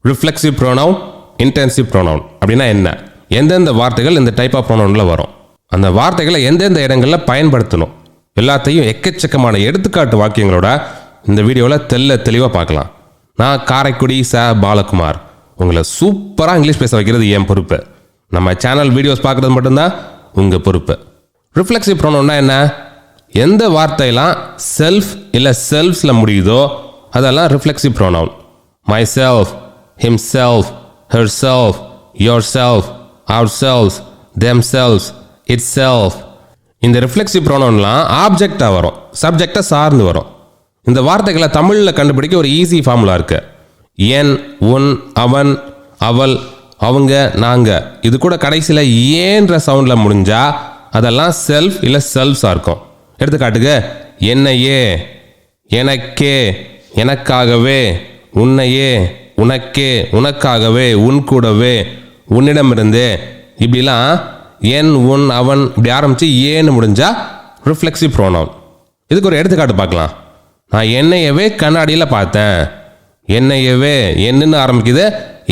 Reflexive pronoun, intensive pronoun அப்படின்னா என்ன? எந்தெந்த வார்த்தைகள் இந்த டைப் ஆஃப் ப்ரோனவுன்ல வரும்? அந்த வார்த்தைகளை எந்தெந்த இடங்களில் பயன்படுத்தணும்? எல்லாத்தையும் எக்கச்சக்கமான எடுத்துக்காட்டு வாக்கியங்களோட இந்த வீடியோவில் தெளிவாக பார்க்கலாம். நான் காரைக்குடி பாலகுமார். உங்களை சூப்பராக இங்கிலீஷ் பேச வைக்கிறது என் பொறுப்பு. நம்ம சேனல் வீடியோஸ் பார்க்குறது மட்டும்தான் உங்கள் பொறுப்பு. ரிஃப்ளெக்சிவ் ப்ரோனவுன்னா என்ன? எந்த வார்த்தையெல்லாம் செல்ஃப் இல்லை செல்ஃப்ஸில் முடியுதோ அதெல்லாம் reflexive pronoun. Myself, himself, herself, yourself, ourselves, themselves, itself. இந்த ரிஃப்ளெக்சிவ் ப்ரோனவுன்லாம் ஆப்ஜெக்டாக வரும், சப்ஜெக்டை சார்ந்து வரும். இந்த வார்த்தைகளை தமிழில் கண்டுபிடிக்க ஒரு ஈஸி ஃபார்முலா இருக்கு. என், உன், அவன், அவள், அவங்க, நாங்கள். இது கூட கடைசியில் ஏன்ற சவுண்டில் முடிஞ்சா அதெல்லாம் செல்ஃப் இல்லை செல்ஃப்ஸாக இருக்கும். எடுத்துக்காட்டுக்கு என்னையே, எனக்கே, எனக்காகவே, உன்னையே, உனக்கே, உனக்காகவே, உன் கூடவே, உன்னிடமிருந்தே. இப்படிலாம் என், உன், அவன் இப்படி ஆரம்பித்து ஏன்னு முடிஞ்சா ரிஃப்ளெக்சிவ் ப்ரோனவுன். இதுக்கு ஒரு எடுத்துக்காட்டு பார்க்கலாம். நான் என்னையவே கண்ணாடியில் பார்த்தேன். என்னையவே என்னன்னு ஆரம்பிக்குது,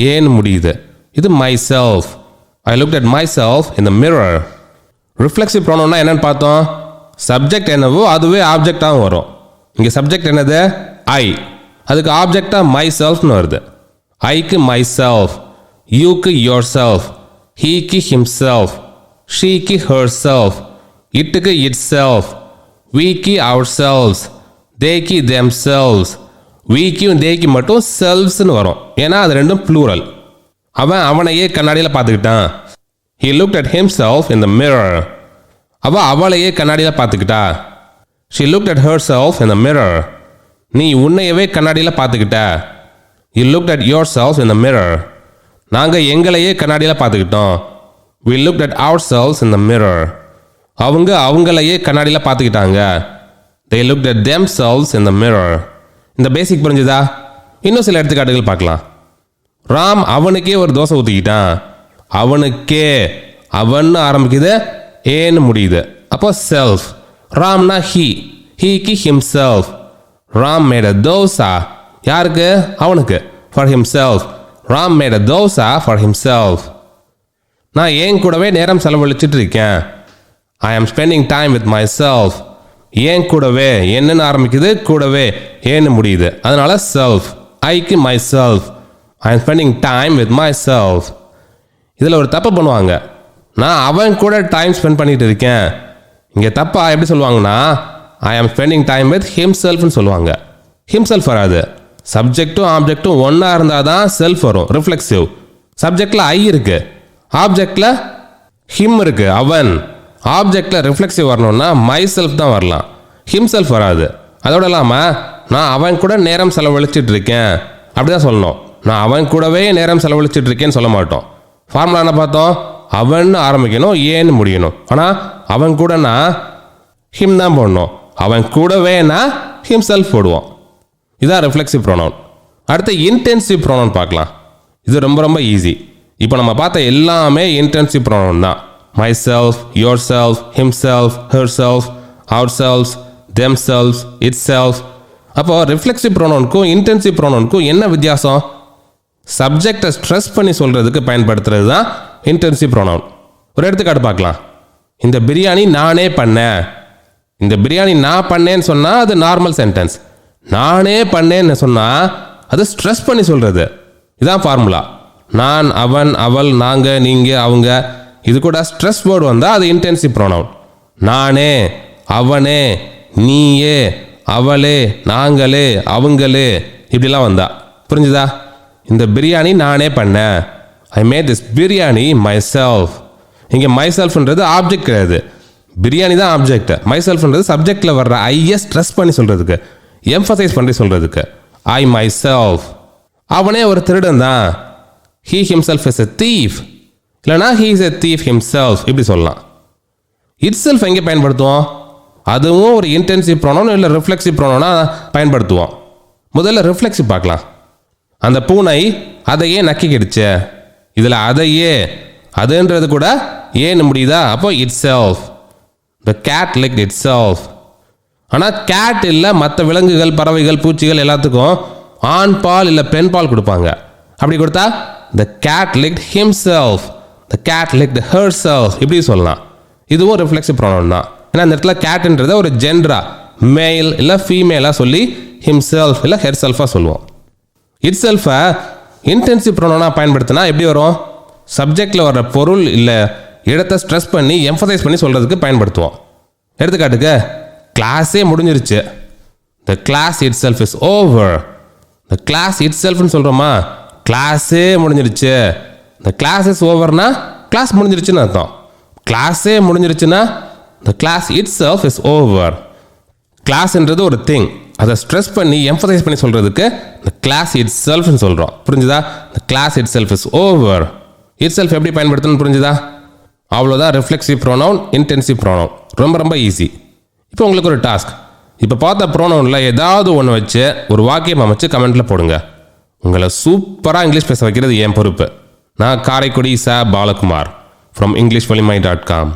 ஏன்னு முடியுது. இது myself. I looked at myself in the mirror. Reflexive ப்ரோனவுன்னா என்னன்னு பார்த்தோம். சப்ஜெக்ட் என்னவோ அதுவே ஆப்ஜெக்டாகவும் வரும். இங்கே சப்ஜெக்ட் என்னது? ஐ. அதுக்கு ஆப்ஜெக்டாக மை செல்ஃப்னு வருது. ஐக்கு மை செல்ஃப், யூக்கு யோர் செல்ஃப், ஹீக்கு ஹிம்செல்ஃப், ஷீக்கு ஹர் செல்ஃப், இட்டுக்கு இட் செல்ஃப், வீக்கு அவர் செல்ஃப்ஸ், தேக்கு தெம் செல்ஃப்ஸ். வீக்கும் தேக்கு மட்டும் செல்ஃப்ஸ்னு வரும், ஏன்னா அது ரெண்டும் ப்ளூரல். அவன் அவனையே கண்ணாடியில் பார்த்துக்கிட்டான். He looked at himself in the mirror. அவளையே கண்ணாடியில் பார்த்துக்கிட்டா. She looked at herself in the mirror. நீ உன்னையவே கண்ணாடியில் பார்த்துக்கிட்ட. You looked at yourself in the mirror. நாங்கள் எங்களையே கண்ணாடியில் பார்த்துக்கிட்டோம். We looked at ourselves in the mirror. அவங்களையே கண்ணாடியில் பார்த்துக்கிட்டாங்க. They looked at themselves in the mirror. இந்த பேசிக் புரிஞ்சுதா? இன்னும் சில எடுத்துக்காட்டுகள் பார்க்கலாம். ராம் அவனுக்கே ஒரு தோசை ஊற்றிக்கிட்டான். அவனுக்கே, அவன்னு ஆரம்பிக்குது, ஏன்னு முடியுது. அப்போ செல்ஃப். ராம்னா ஹீ, ஹீக்கு himself. Ram made a dosa. யாருக்கு? அவனுக்கு. For himself. Ram made a dosa for himself. நான் ஏன் கூடவே நேரம் செலவழிச்சிட்டு இருக்கேன். I am spending time with myself. ஏன் கூடவே, என்னன்னு ஆரம்பிக்குது, கூடவே ஏன்னு முடியுது. அதனால செல்ஃப். ஐக்கு myself. I am spending time with myself. இதில் ஒரு தப்பு பண்ணுவாங்க. நான் அவன் கூட டைம் ஸ்பெண்ட் பண்ணிட்டு இருக்கேன். இங்கே தப்பா எப்படி சொல்லுவாங்கன்னா, ஐ ஆம் ஸ்பெண்டிங் டைம் வித் ஹிம்செல்ஃப்னு சொல்லுவாங்க. ஹிம்செல்ஃப் வராது. சப்ஜெக்டும் ஆப்ஜெக்டும் ஒன்றா இருந்தால் தான் செல்ஃப் வரும், ரிஃப்ளெக்சிவ். சப்ஜெக்டில் ஐ இருக்கு, ஆப்ஜெக்டில் ஹிம் இருக்கு, அவன். ஆப்ஜெக்டில் ரிஃப்ளெக்சிவ் வரணும்னா மை செல்ஃப் தான் வரலாம், ஹிம்செல்ஃப் வராது. அதோட இல்லாமல் நான் அவன் கூட நேரம் செலவழிச்சிட்டு இருக்கேன் அப்படி தான் சொல்லணும். நான் அவன் கூடவே நேரம் செலவழிச்சிட்டு இருக்கேன்னு சொல்ல மாட்டோம். ஃபார்முலா என்ன பார்த்தோம்? அவன் ஆரம்பிக்கணும், ஏன்னு முடியணும். ஆனால் அவன் கூடனா ஹிம் தான் போடணும். அவன் கூடவேனா ஹிம்செல்ஃப் போடுவோம். இதான் ரிஃப்ளெக்சிவ் ப்ரோனவுன். அடுத்து இன்டென்சிவ் ப்ரோனவுன் பார்க்கலாம். இது ரொம்ப ரொம்ப ஈஸி. இப்போ நம்ம பார்த்த எல்லாமே இன்டென்சிவ் ப்ரோனவுன் தான். Myself, yourself, himself, herself, ourselves, themselves, itself. அப்போ ரிஃப்ளெக்சிவ் ப்ரோனவுனுக்கும் இன்டென்சிவ் ப்ரோனவுனுக்கும் என்ன வித்தியாசம்? சப்ஜெக்டை ஸ்ட்ரெஸ் பண்ணி சொல்கிறதுக்கு பயன்படுத்துறது தான் இன்டென்சிவ் ப்ரோனவுன். ஒரு எடுத்துக்காட்டு பார்க்கலாம். இந்த பிரியாணி நானே பண்ணேன். இந்த பிரியாணி நான் பண்ணேன்னு சொன்னால் அது நார்மல் சென்டென்ஸ். நானே பண்ணேன்னு சொன்னால் அது ஸ்ட்ரெஸ் பண்ணி சொல்கிறது. இதுதான் ஃபார்முலா. நான், அவன், அவள், நாங்கள், நீங்கள், அவங்க. இது கூட ஸ்ட்ரெஸ் வேர்டு வந்தால் அது இன்டென்சிவ் ப்ரோனவுன். நானே, அவனே, நீயே, அவளே, நாங்களே, அவங்களே இப்படிலாம் வந்தா. புரிஞ்சுதா? இந்த பிரியாணி நானே பண்ணேன். I made this biryani my self. இங்கே மை செல்ஃப்ன்றது ஆப்ஜெக்ட் கிடையாது, பிரியாணி தான் ஆப்ஜெக்ட். மை செல்ஃப்ன்றது சப்ஜெக்டில் வர்ற ஐயை ஸ்ட்ரெஸ் பண்ணி சொல்கிறதுக்கு, எம்ஃபசைஸ் பண்ணி சொல்கிறதுக்கு. I myself. அவனே ஒரு திருடன் தான். He himself is a thief. இல்லைனா he is a thief himself இப்படி சொல்லலாம். இட் செல்ஃப் எங்கே பயன்படுத்துவோம்? அதுவும் ஒரு இன்டென்சிவ் ப்ரோனவுன் இல்லை ரிஃப்ளெக்சிவ் ப்ரோனவுனா பயன்படுத்துவோம். முதல்ல ரிஃப்ளெக்சிவ் பார்க்கலாம். அந்த பூனை அதையே நக்கிக்கிடுச்சு. இதில் அதையே, அதுன்றது கூட ஏன்னு முடியுதா? அப்போ itself. The cat licked itself. ஆனால் கேட் இல்லை, மற்ற விலங்குகள், பறவைகள், பூச்சிகள் எல்லாத்துக்கும் ஆண் பால் இல்லை பெண் பால் கொடுப்பாங்க. அப்படி கொடுத்தா the cat licked himself, the cat licked herself இப்படி சொல்லலாம். இதுவும் ரிஃப்ளெக்சிவ் ப்ரோனவுன் தான். ஏன்னா அந்த இடத்துல கேட்ன்றத ஒரு ஜென்டரா மேல் இல்லை ஃபீமேலாக சொல்லி himself இல்லை herselfஆக சொல்லுவோம். இட்செல்ஃபை இன்டென்சிவ் ப்ரோனவுனாக பயன்படுத்தினா எப்படி வரும்? சப்ஜெக்டில் வர்ற பொருள் இல்லை இடத்தை ஸ்ட்ரெஸ் பண்ணி எம்ஃபசைஸ் பண்ணி சொல்கிறதுக்கு பயன்படுத்துவோம். எடுத்துக்காட்டுக்கு கிளாஸே முடிஞ்சிருச்சு, the class itself is over. the class itselfனு சொல்கிறோமா, கிளாஸே முடிஞ்சிருச்சு. the class is overனா கிளாஸ் முடிஞ்சிருச்சுன்னு அர்த்தம். கிளாஸே முடிஞ்சிருச்சுன்னா the class itself is over. கிளாஸ்ன்றது ஒரு திங், அதை ஸ்ட்ரெஸ் பண்ணி எம்ஃபசைஸ் பண்ணி சொல்கிறதுக்கு the class itselfனு சொல்கிறோம். புரிஞ்சுதா? the class itself is over. itself எப்படி பயன்படுத்தணும்னு புரிஞ்சுதா? அவ்வளோதான் ரிஃப்ளெக்சிவ் ப்ரோனவுன், இன்டென்சிவ் ப்ரோனவுன். ரொம்ப ரொம்ப ஈஸி. இப்போ உங்களுக்கு ஒரு டாஸ்க். இப்போ பார்த்த ப்ரோனவுனில் ஏதாவது ஒன்று வச்சு ஒரு வாக்கியம் அமைச்சு கமெண்ட்டில் போடுங்க. உங்களை சூப்பராக இங்கிலீஷ் பேச வைக்கிறது என் பொறுப்பு. நான் காரைக்குடி ச பாலகுமார் from englishvalimai.com.